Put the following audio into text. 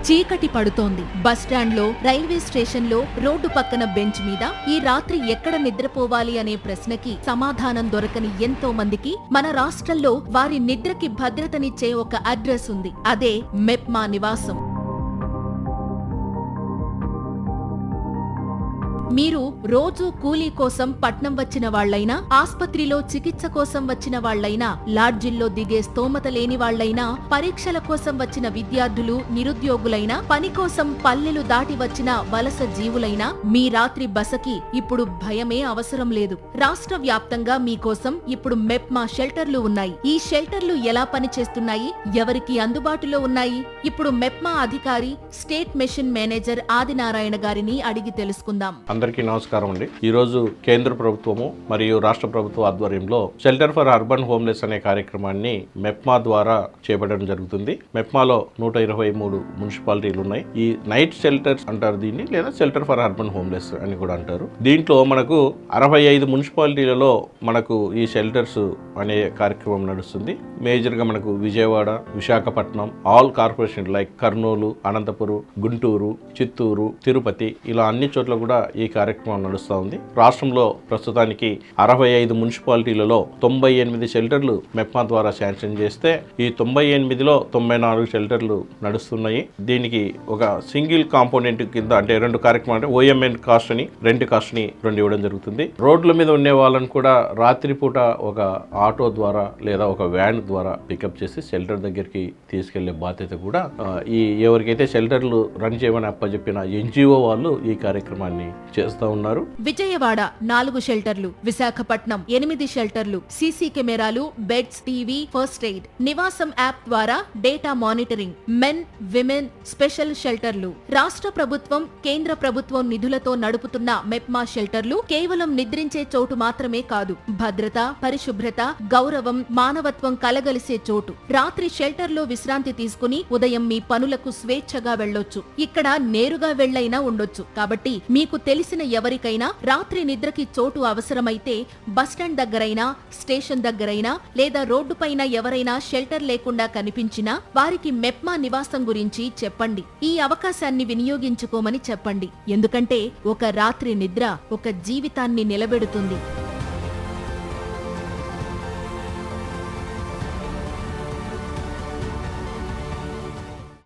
చీకటి పడుతోంది. బస్టాండ్లో, రైల్వే స్టేషన్లో, రోడ్డు పక్కన బెంచ్ మీద ఈ రాత్రి ఎక్కడ నిద్రపోవాలి అనే ప్రశ్నకి సమాధానం దొరకని ఎంతో మందికి మన రాష్ట్రంలో వారి నిద్రకి భద్రతనిచ్చే ఒక అడ్రస్ ఉంది. అదే మెప్మా నివాసం. మీరు రోజూ కూలీ కోసం పట్నం వచ్చిన వాళ్లైనా, ఆస్పత్రిలో చికిత్స కోసం వచ్చిన వాళ్లైనా, లాడ్జిల్లో దిగే స్తోమత లేని వాళ్లైనా, పరీక్షల కోసం వచ్చిన విద్యార్థులు, నిరుద్యోగులైనా, పని కోసం పల్లెలు దాటి వచ్చిన వలస జీవులైనా మీ రాత్రి బసకి ఇప్పుడు భయమే అవసరం లేదు. రాష్ట్ర వ్యాప్తంగా మీకోసం ఇప్పుడు మెప్మా షెల్టర్లు ఉన్నాయి. ఈ షెల్టర్లు ఎలా పనిచేస్తున్నాయి, ఎవరికి అందుబాటులో ఉన్నాయి? ఇప్పుడు మెప్మా అధికారి, స్టేట్ మెషిన్ మేనేజర్ ఆదినారాయణ గారిని అడిగి తెలుసుకుందాం. అందరికీ నమస్కారం అండి. ఈ రోజు కేంద్ర ప్రభుత్వము మరియు రాష్ట్ర ప్రభుత్వ ఆధ్వర్యంలో షెల్టర్ ఫర్ అర్బన్ హోమ్లెస్ అనే కార్యక్రమాన్ని మెప్మా ద్వారా చేపట్టడం జరుగుతుంది. మెప్మాలో 123 మున్సిపాలిటీలు ఉన్నాయి. ఈ నైట్ షెల్టర్స్ అంటారు దీన్ని, లేదా షెల్టర్ ఫర్ అర్బన్ హోమ్లెస్ అని కూడా అంటారు. దీంట్లో మనకు 65 మున్సిపాలిటీలలో మనకు ఈ షెల్టర్స్ అనే కార్యక్రమం నడుస్తుంది. మేజర్ గా మనకు Vijayawada, Visakhapatnam, all corporation like Kurnool, Anantapuram, Guntur, Chittoor, Tirupati ఇలా అన్ని చోట్ల కూడా ఈ కార్యక్రమం నడుస్తూ ఉంది. రాష్ట్రంలో ప్రస్తుతానికి 65 మున్సిపాలిటీలలో 98 షెల్టర్లు మెప్మా ద్వారా శాంక్షన్ చేస్తే ఈ 98లో 94 షెల్టర్లు నడుస్తున్నాయి. దీనికి ఒక సింగిల్ కాంపోనెంట్ కింద అంటే 2 కార్యక్రమాలు అంటే ఓఎంఎన్ కాస్ట్ అని రెంట్ కాస్ట్ ని 2 ఇవ్వడం జరుగుతుంది. రోడ్ల మీద ఉండే వాళ్ళని కూడా రాత్రిపూట ఒక ఆటో ద్వారా లేదా ఒక వ్యాన్ ద్వారా పికప్ చేసి షెల్టర్ దగ్గరికి తీసుకెళ్లే బాధ్యత కూడా ఈ ఎవరికైతే షెల్టర్లు రన్ చేయమని అప్పచెప్పిన ఎన్జిఓ వాళ్ళు ఈ కార్యక్రమాన్ని చేస్తా ఉన్నారు. విజయవాడ 4 షెల్టర్లు, విశాఖపట్నం 8 షెల్టర్లు, సీసీ కెమెరాలు, బెడ్స్, టీవీ, ఫస్ట్ ఎయిడ్, నివాసం యాప్ ద్వారా data monitoring, men, women special షెల్టర్లు. రాష్ట్ర ప్రభుత్వం, కేంద్ర ప్రభుత్వం నిధులతో నడుపుతున్న మెప్మా షెల్టర్లు కేవలం నిద్రించే చోటు మాత్రమే కాదు, భద్రత, పరిశుభ్రత, గౌరవం, మానవత్వం కలగలిసే చోటు. రాత్రి షెల్టర్లో విశ్రాంతి తీసుకుని ఉదయం మీ పనులకు స్వేచ్ఛగా వెళ్లొచ్చు. ఇక్కడ నేరుగా వెళ్లైనా ఉండొచ్చు. కాబట్టి మీకు తెలిసిన ఎవరికైనా రాత్రి నిద్రకి చోటు అవసరమైతే బస్టాండ్ దగ్గరైనా, స్టేషన్ దగ్గరైనా లేదా రోడ్డుపైన ఎవరైనా షెల్టర్ లేకుండా కనిపించినా వారికి మెప్మా నివాసం గురించి చెప్పండి. ఈ అవకాశాన్ని వినియోగించుకోమని చెప్పండి. ఎందుకంటే ఒక రాత్రి నిద్ర ఒక జీవితాన్ని నిలబెడుతుంది.